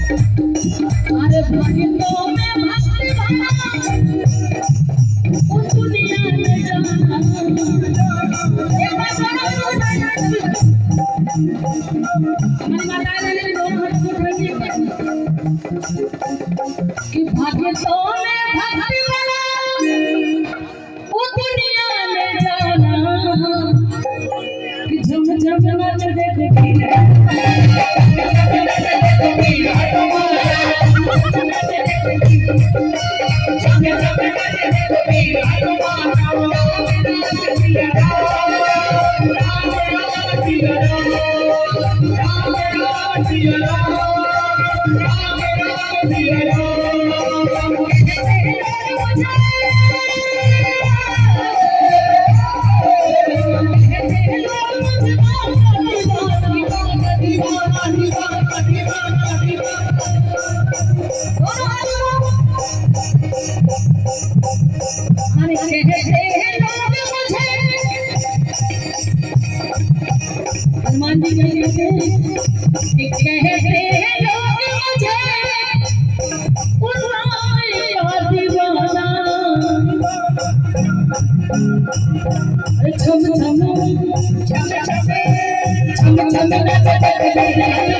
अरे भागियों में भक्ति भरा उस दुनिया में जाना ये हमारी माताएं ने लोग कि भागियों में भक्ति भरा उस दुनिया में जाना कि झम झम नाच देखो हनुमान जी कहते हैं लोग मुझे उन्नाई का दीवाना छम छम छम छम छम छम